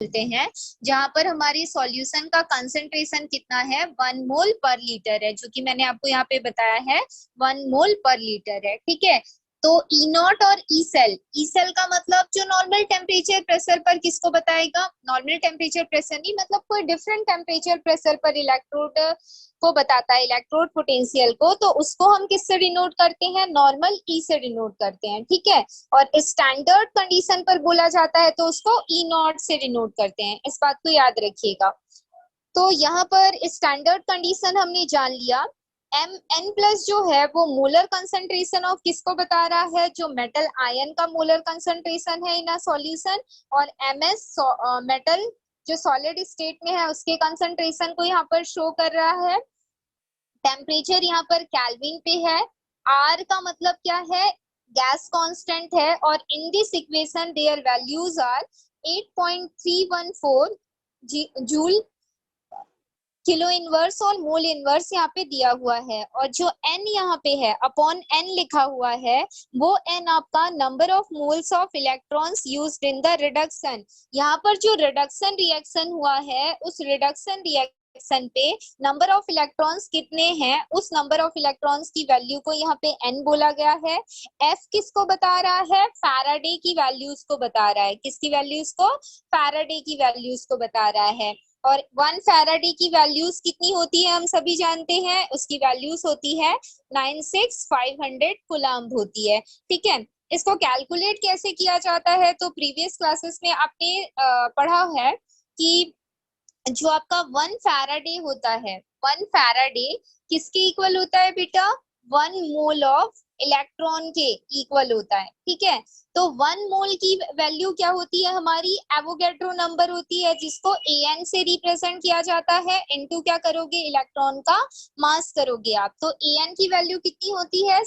बोलते हैं, जहां पर हमारी सॉल्यूशन का कंसंट्रेशन कितना है, 1 मोल/लीटर है, जो कि मैंने आपको यहाँ पे बताया है 1 मोल/लीटर है। ठीक है, तो ई नॉट और ई सेल का मतलब जो नॉर्मल टेम्परेचर प्रेशर पर किसको बताएगा, नॉर्मल टेम्परेचर प्रेशर नहीं, मतलब कोई डिफरेंट टेम्परेचर प्रेशर पर इलेक्ट्रोड को बताता है, इलेक्ट्रोड पोटेंशियल को, तो उसको हम किससे डिनोट करते हैं, नॉर्मल ई से डिनोट करते हैं। ठीक है, और स्टैंडर्ड कंडीशन पर बोला जाता है तो उसको ई नॉट से डिनोट करते हैं, इस बात को याद रखिएगा। तो यहाँ पर स्टैंडर्ड कंडीशन हमने जान लिया। एम एन प्लस जो है वो मोलर कंसंट्रेशन ऑफ किसको बता रहा है, जो मेटल आयन का मोलर कंसंट्रेशन है इन अ सॉल्यूशन, और एम एस मेटल जो सॉलिड स्टेट में है उसके कंसंट्रेशन को यहाँ पर शो कर रहा है। टेम्परेचर यहाँ पर केल्विन पे है। आर का मतलब क्या है, गैस कांस्टेंट है, और in this equation their values are 8.314 joule kilo inverse और मोल इनवर्स यहाँ पे दिया हुआ है, और जो n यहाँ पे है अपॉन n लिखा हुआ है, वो n आपका number of moles of electrons used in the reduction. यहाँ पर जो रिडक्शन रिएक्शन हुआ है, उस रिडक्शन रिएक्शन पे नंबर ऑफ इलेक्ट्रॉन्स कितने हैं, उस नंबर ऑफ इलेक्ट्रॉन्स की वैल्यू को यहाँ पे n बोला गया है। f किसको बता रहा है, फैराडे की वैल्यूज को बता रहा है, किसकी वैल्यूज को, फैराडे की वैल्यूज को बता रहा है। और 1 फैराडे की वैल्यूज कितनी होती है हम सभी जानते हैं, उसकी वैल्यूज होती है 96500 कूलम्ब होती है। ठीक है, इसको कैलकुलेट कैसे किया जाता है, तो प्रीवियस क्लासेस में आपने पढ़ा है कि जो आपका 1 फैराडे होता है, 1 फैराडे किसके इक्वल होता है बेटा, 1 मोल ऑफ इलेक्ट्रॉन के इक्वल होता है। ठीक है, तो 1 मोल की वैल्यू क्या होती है, हमारी एवोगैड्रो नंबर होती है, जिसको an से रिप्रेजेंट किया जाता है, इनटू क्या करोगे, इलेक्ट्रॉन का मास करोगे आप, तो an की वैल्यू कितनी होती है,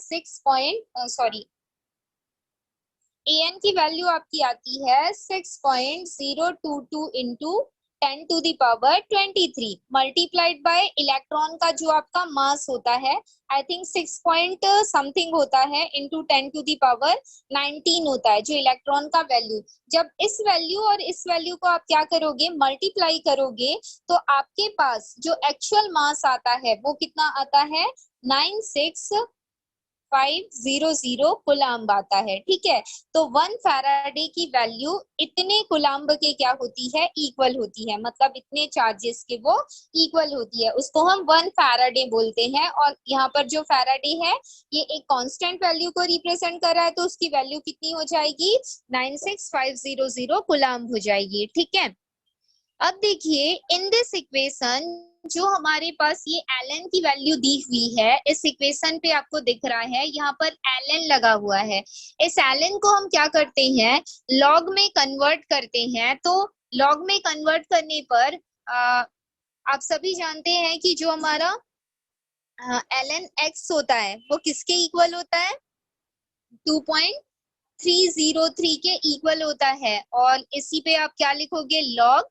an की वैल्यू आपकी आती है 6.022 इंटू 10⁻23 मल्टीप्लाइड बाय इलेक्ट्रॉन का जो आपका मास होता है, आई थिंक 6 पॉइंट समथिंग होता है, इंटू 10⁻19 होता है जो इलेक्ट्रॉन का वैल्यू। जब इस वैल्यू और इस वैल्यू को आप क्या करोगे, मल्टीप्लाई करोगे, तो आपके पास जो एक्चुअल मास आता है वो कितना आता है, 96500 कुलाम्ब आता है। ठीक है, तो 1 फैराडे की वैल्यू इतने कुलाम्ब के क्या होती है, इक्वल होती है, मतलब इतने चार्जेस के वो इक्वल होती है, उसको हम 1 फैराडे बोलते हैं। और यहाँ पर जो फैराडे है ये एक कांस्टेंट वैल्यू को रिप्रेजेंट कर रहा है, तो उसकी वैल्यू कितनी हो जाएगी, 96500 कुलाम्ब हो जाएगी। ठीक है, अब देखिए इन दिस इक्वेशन जो हमारे पास ये ln की वैल्यू दी हुई है, इस इक्वेशन पे आपको दिख रहा है यहाँ पर ln लगा हुआ है। इस ln को हम क्या करते हैं, लॉग में कन्वर्ट करते हैं। तो लॉग में कन्वर्ट करने पर आप सभी जानते हैं कि जो हमारा ln x होता है वो किसके इक्वल होता है, 2.303 के इक्वल होता है, और इसी पे आप क्या लिखोगे, लॉग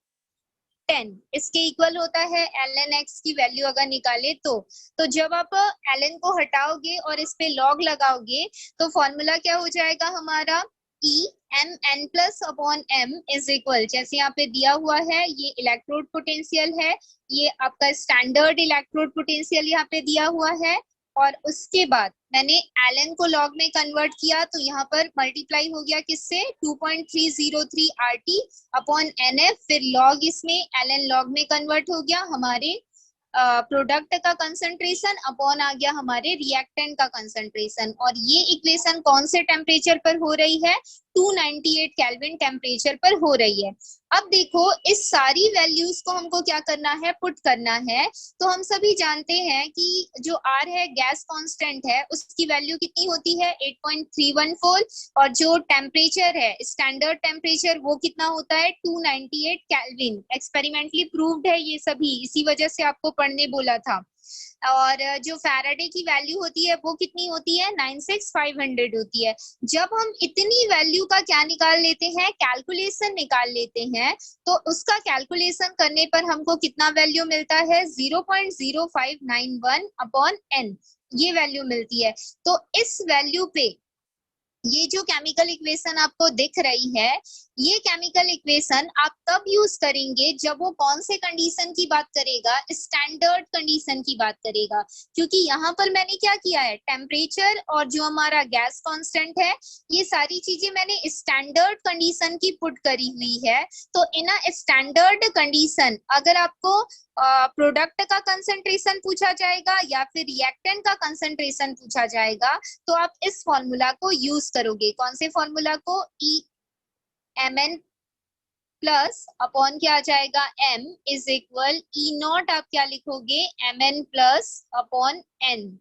10 इसके इक्वल होता है ln x की वैल्यू अगर निकाले तो जब आप ln को हटाओगे और इस पे लॉग लगाओगे तो फॉर्मूला क्या हो जाएगा हमारा, e m n plus upon m is equal, जैसे यहाँ पे दिया हुआ है ये इलेक्ट्रोड पोटेंशियल है, ये आपका स्टैंडर्ड इलेक्ट्रोड पोटेंशियल यहाँ पे दिया हुआ है, और उसके बाद मैंने ln को log में कन्वर्ट किया तो यहाँ पर मल्टीप्लाई हो गया किससे, 2.303 RT अपॉन NF, फिर log इसमें ln log में कन्वर्ट हो गया हमारे प्रोडक्ट का कंसंट्रेशन अपॉन आ गया हमारे रिएक्टेंट का कंसंट्रेशन। और ये इक्वेशन कौन से टेम्परेचर पर हो रही है, 298 केल्विन टेम्परेचर पर हो रही है। अब देखो इस सारी वैल्यूज को हमको क्या करना है, पुट करना है। तो हम सभी जानते हैं कि जो R है गैस कांस्टेंट है, उसकी वैल्यू कितनी होती है 8.314, और जो टेम्परेचर है स्टैंडर्ड टेम्परेचर वो कितना होता है 298 केल्विन, एक्सपेरिमेंटली प्रूव्ड है ये सभी, इसी वजह से आपको पढ़ने बोला था। और जो फैराडे की वैल्यू होती है वो कितनी होती है 96500 होती है। जब हम इतनी वैल्यू का क्या निकाल लेते हैं, कैलकुलेशन निकाल लेते हैं, तो उसका कैलकुलेशन करने पर हमको कितना वैल्यू मिलता है 0.0591 अपॉन n, ये वैल्यू मिलती है। तो इस वैल्यू पे ये जो केमिकल इक्वेशन आपको दिख रही है, ये केमिकल इक्वेशन आप तब यूज करेंगे जब वो कौन से कंडीशन की बात करेगा, स्टैंडर्ड कंडीशन की बात करेगा। क्योंकि यहाँ पर मैंने क्या किया है, टेम्परेचर और जो हमारा गैस कांस्टेंट है, ये सारी चीजें मैंने स्टैंडर्ड कंडीशन की पुट करी हुई है। तो इन अ स्टैंडर्ड कंडीशन अगर आपको प्रोडक्ट का कंसंट्रेशन पूछा जाएगा या फिर रिएक्टेंट का कंसंट्रेशन पूछा जाएगा, तो आप इस फॉर्मूला को यूज करोगे। कौन से फॉर्मूला को, E M N plus upon क्या आ जाएगा, M is equal E naught, आप क्या लिखोगे, M N plus upon N.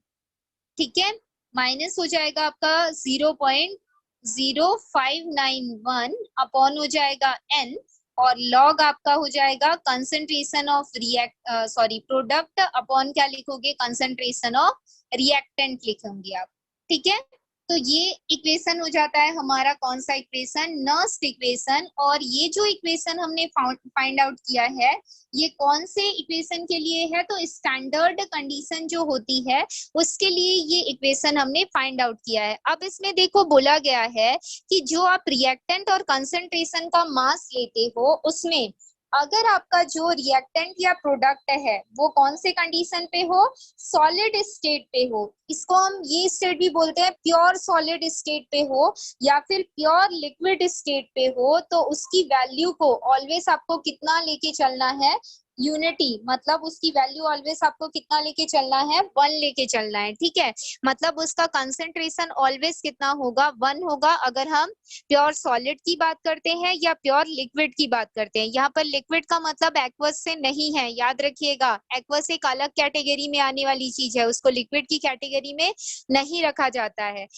ठीक है, माइनस हो जाएगा आपका 0.0591 अपॉन हो जाएगा एन, और लॉग आपका हो जाएगा कंसंट्रेशन ऑफ प्रोडक्ट अपॉन क्या लिखोगे, कंसंट्रेशन ऑफ रिएक्टेंट लिखेंगे आप। ठीक है, तो ये इक्वेशन हो जाता है हमारा कौन सा इक्वेशन, नर्स्ट इक्वेशन। और ये जो इक्वेशन हमने फाइंड आउट किया है, ये कौन से इक्वेशन के लिए है, तो स्टैंडर्ड कंडीशन जो होती है उसके लिए ये इक्वेशन हमने फाइंड आउट किया है। अब इसमें देखो बोला गया है कि जो आप रिएक्टेंट और कंसंट्रेशन का मास लेते हो, उसमें अगर आपका जो रिएक्टेंट या प्रोडक्ट है वो कौन से कंडीशन पे हो, सॉलिड स्टेट पे हो, इसको हम ये स्टेट भी बोलते हैं, प्योर सॉलिड स्टेट पे हो या फिर प्योर लिक्विड स्टेट पे हो, तो उसकी वैल्यू को ऑलवेज आपको कितना लेके चलना है, यूनिटी, मतलब उसकी वैल्यू ऑलवेज आपको कितना लेके चलना है, 1 लेके चलना है। ठीक है, मतलब उसका कंसंट्रेशन ऑलवेज कितना होगा, 1 होगा। अगर हम प्योर सॉलिड की बात करते हैं या प्योर लिक्विड की बात करते हैं, यहाँ पर लिक्विड का मतलब एक्वस से नहीं है, याद रखिएगा। एक्वस एक अलग कैटेगरी में आने वाली चीज है, उसको लिक्विड की कैटेगरी में नहीं रखा जाता है।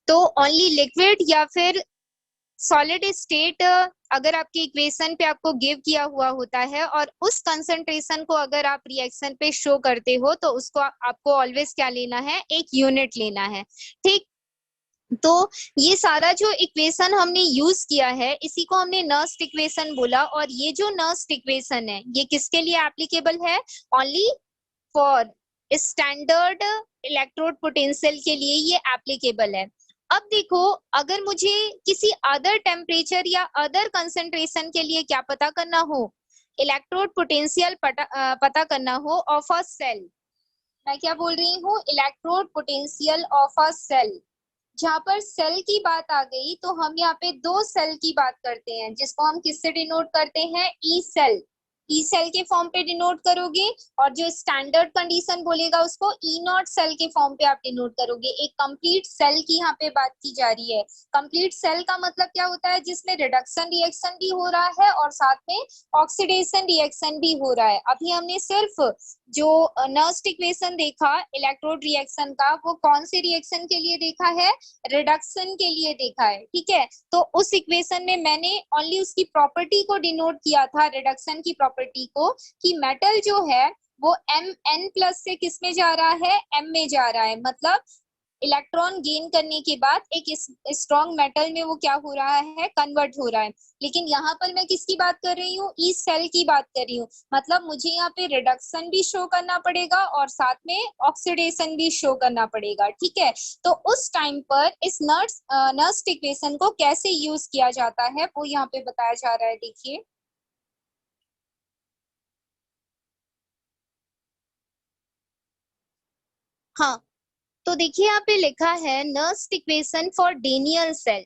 तो ओनली लिक्विड या फिर सॉलिड स्टेट अगर आपके इक्वेशन पे आपको गिव किया हुआ होता है और उस कंसंट्रेशन को अगर आप रिएक्शन पे शो करते हो, तो उसको आपको ऑलवेज क्या लेना है, एक यूनिट लेना है। ठीक, तो ये सारा जो इक्वेशन हमने यूज किया है, इसी को हमने नर्स्ट इक्वेशन बोला। और ये जो नर्स्ट इक्वेशन है, ये किसके लिए एप्लीकेबल है, only for standard electrode potential के लिए ये एप्लीकेबल है। अब देखो, अगर मुझे किसी अदर टेम्परेचर या अदर कंसंट्रेशन के लिए क्या पता करना हो, इलेक्ट्रोड पोटेंशियल पता करना हो ऑफ अ सेल, मैं क्या बोल रही हूँ, electrode potential of a cell. जहां पर सेल की बात आ गई, तो हम यहाँ पे दो सेल की बात करते हैं, जिसको हम किससे डिनोट करते हैं, ई सेल। ई सेल के फॉर्म पे डिनोट करोगे, और जो स्टैंडर्ड कंडीशन बोलेगा उसको ई नॉट सेल के फॉर्म पे आप डिनोट करोगे। एक कंप्लीट सेल की यहाँ पे बात की जा रही है। कंप्लीट सेल का मतलब क्या होता है, जिसमें रिडक्शन रिएक्शन भी हो रहा है और साथ में ऑक्सीडेशन रिएक्शन भी हो रहा है। अभी हमने सिर्फ जो नर्स्ट इक्वेशन देखा इलेक्ट्रोड रिएक्शन का, वो कौन से रिएक्शन के लिए देखा है, रिडक्शन के लिए देखा है। ठीक है, तो उस इक्वेशन में मैंने ओनली उसकी प्रॉपर्टी को डिनोट किया था, रिडक्शन की प्रॉपर्टी को, कि मेटल जो है वो एम एन प्लस से किस में जा रहा है, एम में जा रहा है। मतलब इलेक्ट्रॉन गेन करने के बाद एक स्ट्रॉन्ग मेटल में वो क्या हो रहा है, कन्वर्ट हो रहा है। लेकिन यहाँ पर मैं किसकी बात कर रही हूँ, ई सेल की बात कर रही हूँ। मतलब मुझे यहाँ पे रिडक्शन भी शो करना पड़ेगा और साथ में ऑक्सीडेशन भी शो करना पड़ेगा। ठीक है, तो उस टाइम पर इस नर्स्ट इक्वेशन को कैसे यूज किया जाता है, वो यहाँ पे बताया जा रहा है, देखिए। हाँ, तो देखिए यहाँ पे लिखा है Nernst equation for Daniell cell.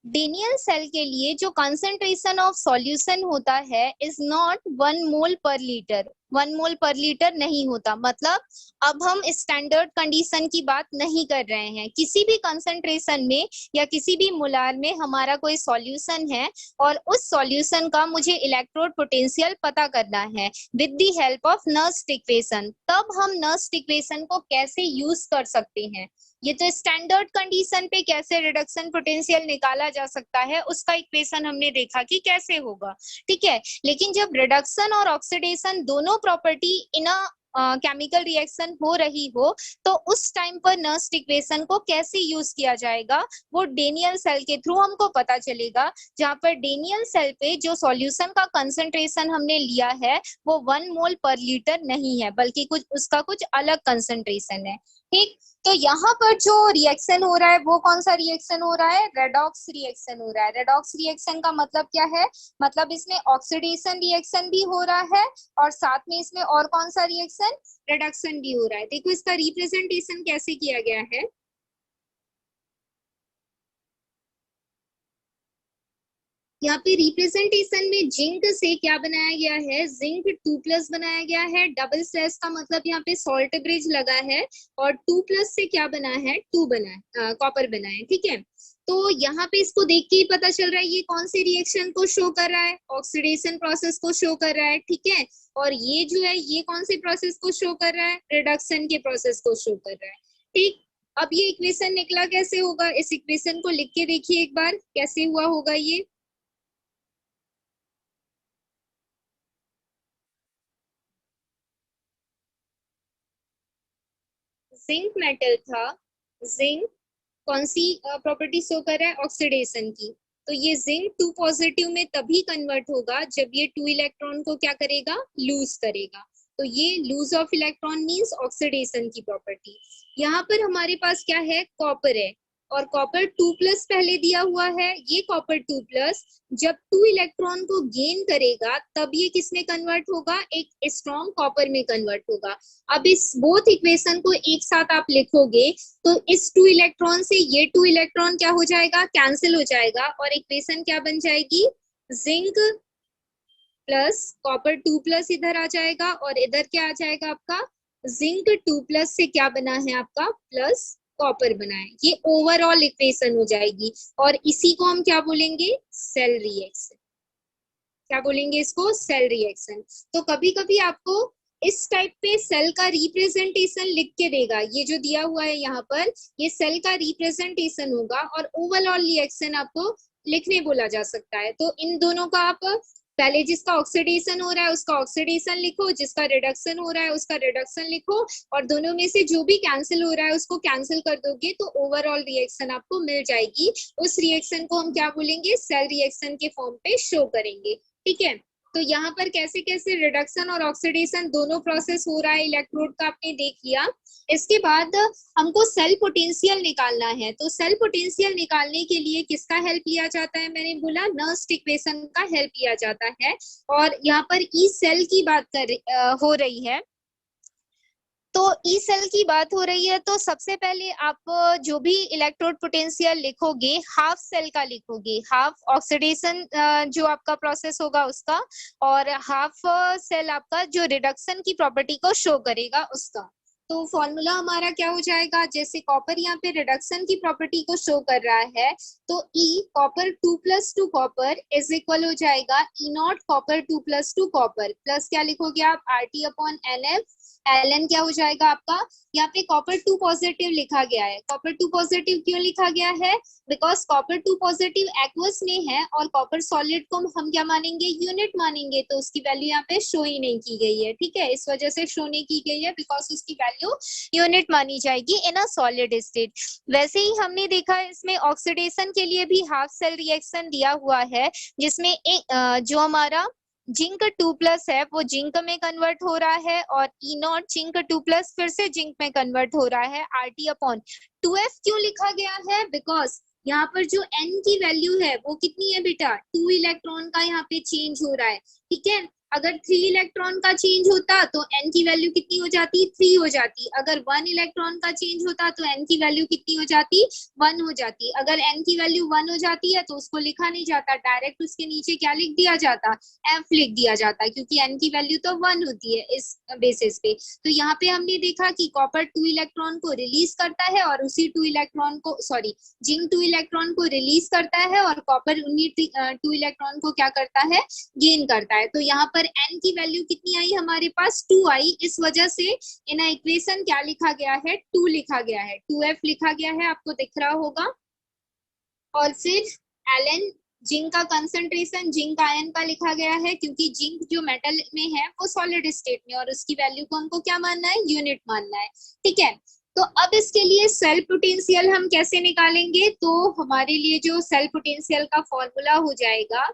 Daniell cell के लिए जो कंसंट्रेशन ऑफ सॉल्यूशन होता है इज नॉट 1 मोल पर लीटर। 1 मोल पर लीटर नहीं होता। मतलब अब हम स्टैंडर्ड कंडीशन की बात नहीं कर रहे हैं। किसी भी कंसंट्रेशन में या किसी भी मोलार में हमारा कोई सॉल्यूशन है और उस सॉल्यूशन का मुझे इलेक्ट्रोड पोटेंशियल पता करना है with the help of Nernst equation, तब हम नर्स्ट इक्वेशन को कैसे यूज कर सकते हैं। ये तो स्टैंडर्ड कंडीशन पे कैसे रिडक्शन पोटेंशियल निकाला जा सकता है, उसका इक्वेशन हमने देखा कि कैसे होगा। ठीक है, लेकिन जब रिडक्शन और ऑक्सीडेशन दोनों प्रॉपर्टी इन केमिकल रिएक्शन हो रही हो, तो उस टाइम पर नर्स्ट इक्वेशन को कैसे यूज किया जाएगा, वो डेनियल सेल के थ्रू हमको पता चलेगा। जहां पर डेनियल सेल पे जो सॉल्यूशन का कंसंट्रेशन हमने लिया है वो 1 मोल पर लीटर नहीं है, बल्कि कुछ उसका कुछ अलग कंसंट्रेशन है। ठीक, तो यहाँ पर जो रिएक्शन हो रहा है वो कौन सा रिएक्शन हो रहा है, रेडॉक्स रिएक्शन हो रहा है। रेडॉक्स रिएक्शन का मतलब क्या है, मतलब इसमें ऑक्सीडेशन रिएक्शन भी हो रहा है और साथ में इसमें और कौन सा रिएक्शन, रिडक्शन भी हो रहा है। देखो इसका रिप्रेजेंटेशन कैसे किया गया है, यहाँ पे रिप्रेजेंटेशन में जिंक से क्या बनाया गया है, जिंक 2+ बनाया गया है। डबल स्लैश का मतलब यहाँ पे सॉल्ट ब्रिज लगा है और 2+ से क्या बना है, 2 बना है, कॉपर बना है, ठीक है। तो यहाँ पे इसको देख के ही पता चल रहा है ये कौन से रिएक्शन को शो कर रहा है, ऑक्सीडेशन प्रोसेस को शो कर रहा है, ठीक है। और ये जो है ये कौन से प्रोसेस को शो कर रहा है, रिडक्शन के प्रोसेस को शो कर रहा है, ठीक। अब ये इक्वेशन निकला कैसे होगा, इस इक्वेशन को लिख के देखिए एक बार कैसे हुआ होगा ये। जिंक मेटल था, जिंक कौन सी प्रॉपर्टी शो कर रहा है, ऑक्सीडेशन की। तो ये जिंक 2 पॉजिटिव में तभी कन्वर्ट होगा जब ये 2 इलेक्ट्रॉन को क्या करेगा, लूज करेगा। तो ये lose of electron means oxidation की प्रॉपर्टी। यहाँ पर हमारे पास क्या है, कॉपर है और कॉपर 2+ पहले दिया हुआ है। ये कॉपर 2+ जब 2 इलेक्ट्रॉन को गेन करेगा तब ये किस में कन्वर्ट होगा, एक स्ट्रॉन्ग कॉपर में कन्वर्ट होगा। अब इस बोथ इक्वेशन को एक साथ आप लिखोगे तो इस 2 इलेक्ट्रॉन से ये 2 इलेक्ट्रॉन क्या हो जाएगा, कैंसिल हो जाएगा और इक्वेशन क्या बन जाएगी, जिंक प्लस कॉपर 2+ इधर आ जाएगा और इधर क्या आ जाएगा आपका, जिंक 2+ से क्या बना है आपका, प्लस कॉपर बना है। ये ओवरऑल इक्वेशन हो जाएगी और इसी को हम क्या बोलेंगे, सेल रिएक्शन। क्या बोलेंगे इसको, सेल रिएक्शन। तो कभी कभी आपको इस टाइप पे सेल का रिप्रेजेंटेशन लिख के देगा, ये जो दिया हुआ है यहाँ पर ये सेल का रिप्रेजेंटेशन होगा और ओवरऑल रिएक्शन आपको लिखने बोला जा सकता है। तो इन दोनों का आप पहले जिसका ऑक्सीडेशन हो रहा है उसका ऑक्सीडेशन लिखो, जिसका रिडक्शन हो रहा है उसका रिडक्शन लिखो और दोनों में से जो भी कैंसिल हो रहा है उसको कैंसिल कर दोगे तो ओवरऑल रिएक्शन आपको मिल जाएगी। उस रिएक्शन को हम क्या बोलेंगे, सेल रिएक्शन के फॉर्म पे शो करेंगे, ठीक है। तो यहाँ पर कैसे कैसे रिडक्शन और ऑक्सीडेशन दोनों प्रोसेस हो रहा है इलेक्ट्रोड का आपने देख लिया। इसके बाद हमको सेल पोटेंशियल निकालना है। तो सेल पोटेंशियल निकालने के लिए किसका हेल्प लिया जाता है, मैंने बोला नर्स्ट इक्वेशन का हेल्प लिया जाता है। और यहाँ पर ई सेल की बात हो रही है। तो ई सेल की बात हो रही है तो सबसे पहले आप जो भी इलेक्ट्रोड पोटेंशियल लिखोगे हाफ सेल का लिखोगे, हाफ ऑक्सीडेशन जो आपका प्रोसेस होगा उसका और हाफ सेल आपका जो रिडक्शन की प्रॉपर्टी को शो करेगा उसका। तो फॉर्मूला हमारा क्या हो जाएगा, जैसे कॉपर यहाँ पे रिडक्शन की प्रॉपर्टी को शो कर रहा है तो ई कॉपर 2+2 कॉपर इज इक्वल हो जाएगा ई नॉट कॉपर 2+2 कॉपर प्लस क्या लिखोगे आप, RT/NF। Ln क्या हो जाएगा आपका, यहाँ पे कॉपर 2 पॉजिटिव लिखा गया है। कॉपर 2 पॉजिटिव क्यों लिखा गया है, बिकॉज कॉपर 2 पॉजिटिव एक्वस में है और कॉपर सॉलिड को हम क्या मानेंगे, यूनिट मानेंगे, तो उसकी वैल्यू यहाँ पे शो ही नहीं की गई है, ठीक है। इस वजह से शो नहीं की गई है बिकॉज उसकी वैल्यू यूनिट मानी जाएगी इन अ सॉलिड स्टेट। वैसे ही हमने देखा इसमें ऑक्सीडेशन के लिए भी हाफ सेल रिएक्शन दिया हुआ है जिसमें जो हमारा जिंक 2+ है वो जिंक में कन्वर्ट हो रहा है और ई नॉट जिंक 2+ फिर से जिंक में कन्वर्ट हो रहा है। RT/2F क्यों लिखा गया है, बिकॉज यहाँ पर जो N की वैल्यू है वो कितनी है बेटा, 2 इलेक्ट्रॉन का यहाँ पे चेंज हो रहा है, ठीक है। अगर 3 इलेक्ट्रॉन का चेंज होता तो N की वैल्यू कितनी हो जाती, 3 हो जाती। अगर 1 इलेक्ट्रॉन का चेंज होता तो N की वैल्यू कितनी हो जाती, 1 हो जाती। अगर N की वैल्यू 1 हो जाती है तो उसको लिखा नहीं जाता, डायरेक्ट उसके नीचे क्या लिख दिया जाता, F लिख दिया जाता, क्योंकि N की वैल्यू तो 1 होती है इस बेसिस पे। तो यहाँ पे हमने देखा कि कॉपर 2 इलेक्ट्रॉन को रिलीज करता है और उसी 2 इलेक्ट्रॉन को जिंक 2 इलेक्ट्रॉन को रिलीज करता है और कॉपर उन्हीं 2 इलेक्ट्रॉन को क्या करता है, गेन करता है। तो यहाँ पर N की वैल्यू कितनी आई हमारे पास, 2 आई। इस वजह से इन इक्वेशन क्या लिखा गया है, 2 लिखा गया है, 2F लिखा गया है, आपको दिख रहा होगा। और फिर Ln जिंक का कंसंट्रेशन जिंक आयन का लिखा गया है क्योंकि जिंक जो मेटल में है वो सॉलिड स्टेट में और उसकी वैल्यू को हमको क्या मानना है, यूनिट मानना है, ठीक है। तो अब इसके लिए सेल पोटेंशियल हम कैसे निकालेंगे, तो हमारे लिए जो सेल पोटेंशियल का फॉर्मूला हो जाएगा,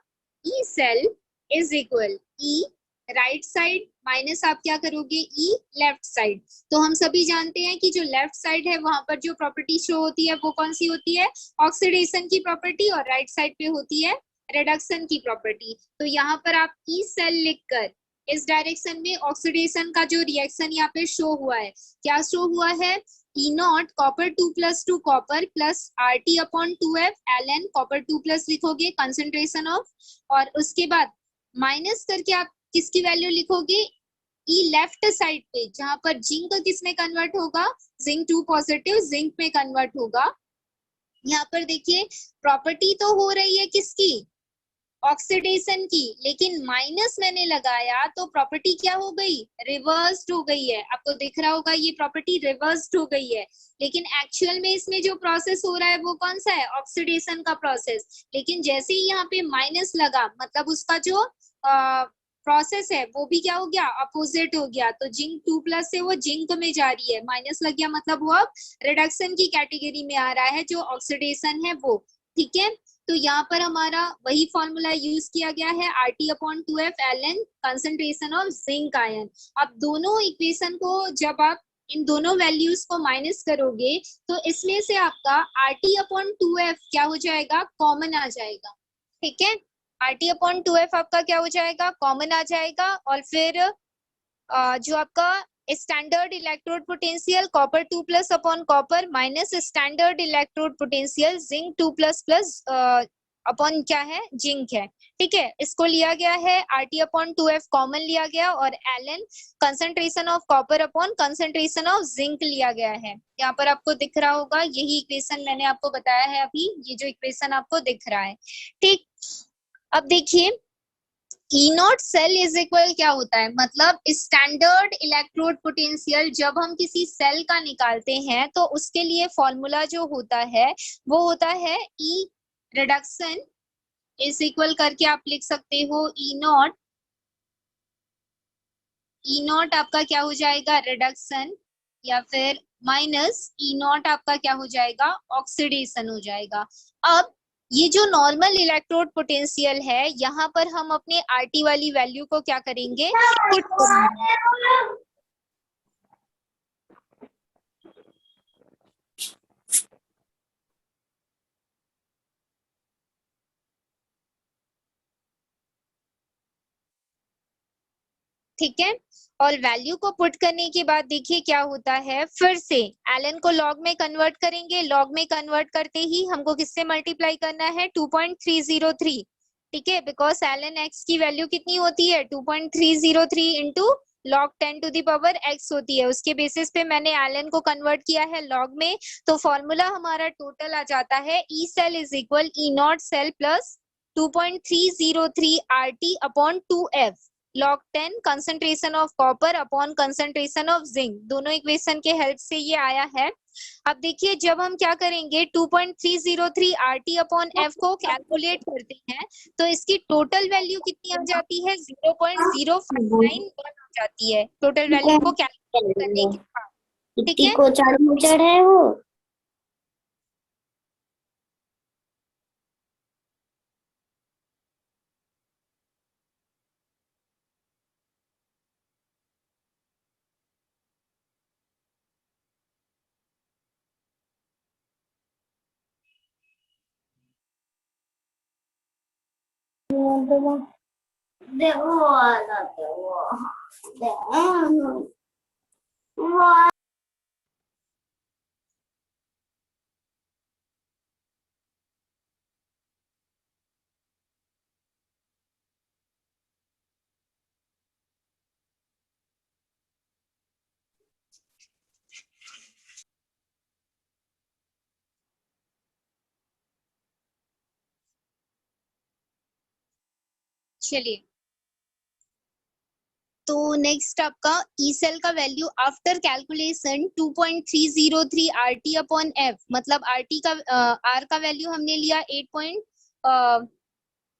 E cell is equal E right side minus आप क्या करोगे ई लेफ्ट साइड। तो हम सभी जानते हैं कि जो लेफ्ट साइड है वहां पर जो प्रॉपर्टी शो होती है वो कौन सी होती है, ऑक्सीडेशन की प्रॉपर्टी, और राइट साइड पे होती है रिडक्शन की प्रॉपर्टी। तो यहाँ पर आप ई सेल लिखकर इस डायरेक्शन में ऑक्सीडेशन का जो रिएक्शन यहाँ पे शो हुआ है, क्या शो हुआ है, E naught copper 2+2 copper plus R T upon 2F L N copper 2 plus लिखोगे कंसेंट्रेशन ऑफ, और उसके बाद माइनस करके आप किसकी वैल्यू लिखोगे, ई लेफ्ट साइड पे जहां पर जिंक किस में कन्वर्ट होगा, जिंक 2 पॉजिटिव जिंक में कन्वर्ट होगा। यहाँ पर देखिए प्रॉपर्टी तो हो रही है किसकी, ऑक्सीडेशन की, लेकिन माइनस मैंने लगाया तो प्रॉपर्टी क्या हो गई, रिवर्स्ड हो गई है। आपको दिख रहा होगा ये प्रॉपर्टी रिवर्स्ड हो गई है, लेकिन एक्चुअल में इसमें जो प्रोसेस हो रहा है वो कौन सा है, ऑक्सीडेशन का प्रोसेस। लेकिन जैसे ही यहाँ पे माइनस लगा मतलब उसका जो प्रोसेस है वो भी क्या हो गया, अपोजिट हो गया। तो जिंक 2+ से वो जिंक में जा रही है, माइनस लग गया मतलब वो अब रिडक्शन की कैटेगरी में आ रहा है, जो ऑक्सीडेशन है वो। ठीक है, तो यहाँ पर हमारा वही फॉर्मूला यूज किया गया है, RT/2F Ln concentration of zinc ion. अब दोनों इक्वेशन को जब आप इन दोनों वैल्यूज को माइनस करोगे तो इसमें से आपका RT/2F क्या हो जाएगा, कॉमन आ जाएगा। ठीक है, RT/2F आपका क्या हो जाएगा, कॉमन आ जाएगा। और फिर जो आपका standard electrode potential copper 2+ upon copper minus standard electrode potential zinc 2++ upon क्या है, जिंक है। ठीक है, इसको लिया गया है RT/2F कॉमन लिया गया, और Ln concentration of copper upon concentration of zinc लिया गया है। यहाँ पर आपको दिख रहा होगा यही इक्वेशन मैंने आपको बताया है अभी, ये जो इक्वेशन आपको दिख रहा है। ठीक, अब देखिए ई नॉट सेल इज इक्वल क्या होता है, मतलब स्टैंडर्ड इलेक्ट्रोड पोटेंशियल जब हम किसी सेल का निकालते हैं तो उसके लिए फॉर्मूला जो होता है वो होता है ई रिडक्शन इज इक्वल करके आप लिख सकते हो ई नॉट आपका क्या हो जाएगा, रिडक्शन, या फिर माइनस ई नॉट आपका क्या हो जाएगा, ऑक्सीडेशन हो जाएगा। अब ये जो नॉर्मल इलेक्ट्रोड पोटेंशियल है यहाँ पर हम अपने आरटी वाली वैल्यू को क्या करेंगे, पुट करेंगे। ठीक है, और वैल्यू को पुट करने के बाद देखिए क्या होता है, फिर से एलन को लॉग में कन्वर्ट करेंगे, लॉग में कन्वर्ट करते ही हमको किससे मल्टीप्लाई करना है, 2.303। ठीक है, बिकॉज एलन एक्स की वैल्यू कितनी होती है, 2.303 into log 10 to the power x होती है, उसके बेसिस पे मैंने एलन को कन्वर्ट किया है लॉग में। तो फॉर्मूला हमारा टोटल आ जाता है E cell is equal E naught cell plus 2.303 RT upon 2F log 10 concentration of copper upon concentration of zinc, दोनों इक्वेशन के हेल्प से ये आया है। अब देखिए जब हम क्या करेंगे 2.303 RT अपॉन F को कैलकुलेट करते हैं तो इसकी टोटल वैल्यू कितनी आ जाती है, 0.0591 आ जाती है टोटल वैल्यू को कैलकुलेट करने के बाद। ठीक है, को चार मीटर है वो। चलिए तो नेक्स्ट आपका ई सेल का value after calculation 2.303 RT upon F, मतलब RT का R का वैल्यू हमने लिया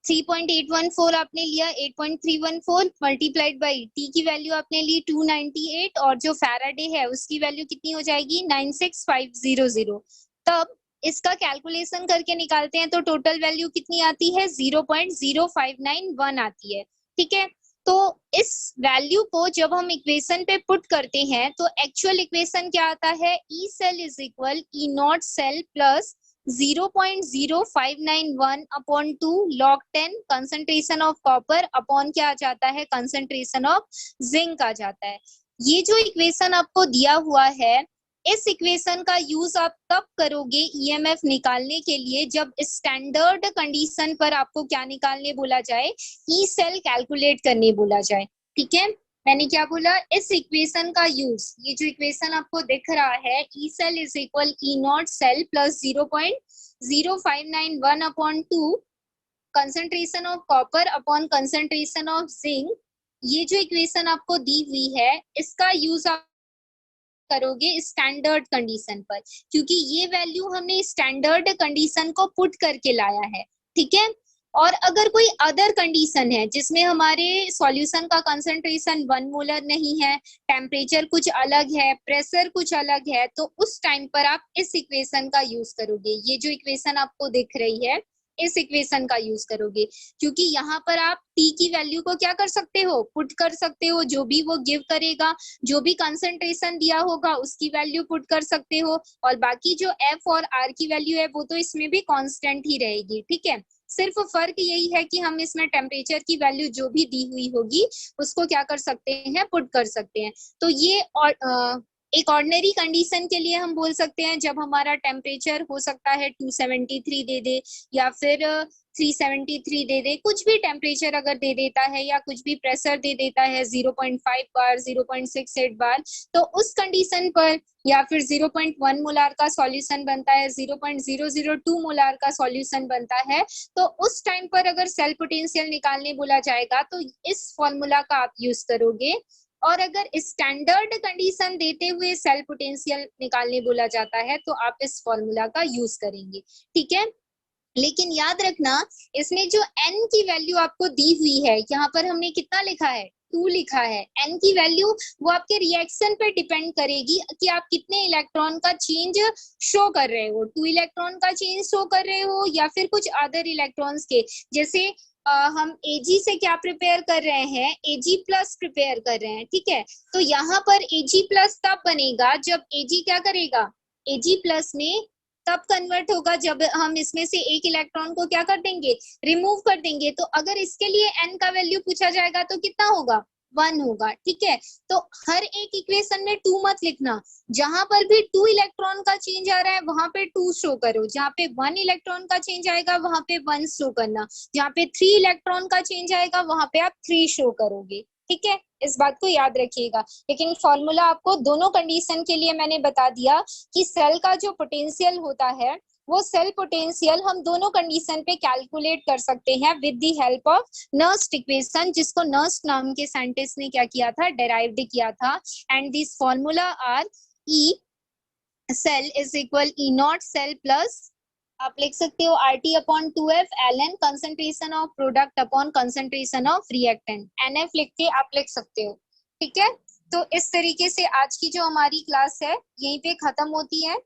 3.814 आपने लिया 8.314 मल्टीप्लाइड बाई टी की वैल्यू आपने ली 298 और जो फैराडे है उसकी वैल्यू कितनी हो जाएगी 96500। तब इसका कैलकुलेशन करके निकालते हैं तो टोटल वैल्यू कितनी आती है 0.0591 आती है। ठीक है, तो इस वैल्यू को जब हम इक्वेशन पे पुट करते हैं तो एक्चुअल इक्वेशन क्या आता है, E cell is equal E naught cell plus 0.0591 upon 2 log 10 concentration of copper upon क्या आ जाता है, कंसंट्रेशन ऑफ जिंक आ जाता है। ये जो इक्वेशन आपको दिया हुआ है, इस इक्वेशन का यूज आप तब करोगे ईएमएफ निकालने के लिए जब स्टैंडर्ड कंडीशन पर आपको क्या निकालने बोला जाए, ई सेल कैलकुलेट करने बोला जाए। ठीक है, मैंने क्या बोला, इस इक्वेशन का यूज, ये जो इक्वेशन आपको दिख रहा है, E cell is equal E naught cell plus 0.0591 upon 2 concentration of copper upon concentration of zinc, ये जो इक्वेशन आपको दी हुई है इसका यूज आप करोगे स्टैंडर्ड कंडीशन पर, क्योंकि ये वैल्यू हमने स्टैंडर्ड कंडीशन को पुट करके लाया है। ठीक है, और अगर कोई अदर कंडीशन है जिसमें हमारे सॉल्यूशन का कंसंट्रेशन 1 मोलर नहीं है, टेम्परेचर कुछ अलग है, प्रेशर कुछ अलग है, तो उस टाइम पर आप इस इक्वेशन का यूज करोगे। ये जो इक्वेशन आपको दिख रही है, इस इक्वेशन का यूज करोगे, क्योंकि यहाँ पर आप टी की वैल्यू को क्या कर सकते हो, पुट कर सकते हो, जो भी वो गिव करेगा, जो भी कंसंट्रेशन दिया होगा उसकी वैल्यू पुट कर सकते हो, और बाकी जो एफ और आर की वैल्यू है वो तो इसमें भी कांस्टेंट ही रहेगी। ठीक है, सिर्फ फर्क यही है कि हम इसमें टेम्परेचर की वैल्यू जो भी दी हुई होगी उसको क्या कर सकते हैं, पुट कर सकते हैं। तो ये और एक ऑर्डिनरी कंडीशन के लिए हम बोल सकते हैं जब हमारा टेम्परेचर हो सकता है 273 दे दे या फिर 373 दे दे, कुछ भी टेम्परेचर अगर दे देता है या कुछ भी प्रेशर दे देता है 0.5 बार, 0.68 बार, तो उस कंडीशन पर, या फिर 0.1 मोलार का सॉल्यूशन बनता है, 0.002 मोलार का सॉल्यूशन बनता है, तो उस टाइम पर अगर सेल पोटेंशियल निकालने बोला जाएगा तो इस फॉर्मूला का आप यूज करोगे। और अगर स्टैंडर्ड कंडीशन देते हुए सेल पोटेंशियल निकालने बोला जाता है तो आप इस फॉर्मूला का यूज करेंगे। ठीक है, लेकिन याद रखना इसमें जो n की वैल्यू आपको दी हुई है, यहाँ पर हमने कितना लिखा है, 2 लिखा है। n की वैल्यू वो आपके रिएक्शन पे डिपेंड करेगी कि आप कितने इलेक्ट्रॉन का चेंज शो कर रहे हो, 2 इलेक्ट्रॉन का चेंज शो कर रहे हो या फिर कुछ अदर इलेक्ट्रॉन्स के। जैसे हम Ag से क्या प्रिपेयर कर रहे हैं, Ag प्लस प्रिपेयर कर रहे हैं। ठीक है, तो यहाँ पर Ag प्लस तब बनेगा जब Ag क्या करेगा, Ag प्लस में तब कन्वर्ट होगा जब हम इसमें से एक इलेक्ट्रॉन को क्या कर देंगे, रिमूव कर देंगे। तो अगर इसके लिए n का वैल्यू पूछा जाएगा तो कितना होगा, 1 होगा। ठीक है, तो हर एक इक्वेशन में 2 मत लिखना, जहां पर भी 2 इलेक्ट्रॉन का चेंज आ रहा है वहां पे 2 शो करो, जहां पे 1 इलेक्ट्रॉन का चेंज आएगा वहां पे 1 शो करना, जहां पे 3 इलेक्ट्रॉन का चेंज आएगा वहां पे आप 3 शो करोगे। ठीक है, इस बात को याद रखिएगा। लेकिन फॉर्मूला आपको दोनों कंडीशन के लिए मैंने बता दिया कि सेल का जो पोटेंशियल होता है वो सेल पोटेंशियल हम दोनों कंडीशन पे कैलकुलेट कर सकते हैं with the help of Nernst equation, जिसको नर्स्ट नाम के साइंटिस्ट ने क्या किया था, डेराइव्ड किया था। And this formula are E cell is equal E naught cell plus, आप लिख सकते हो RT upon 2F ln concentration of product upon concentration of reactant, NF लिख के आप लिख सकते हो। ठीक है, तो इस तरीके से आज की जो हमारी क्लास है यहीं पे खत्म होती है।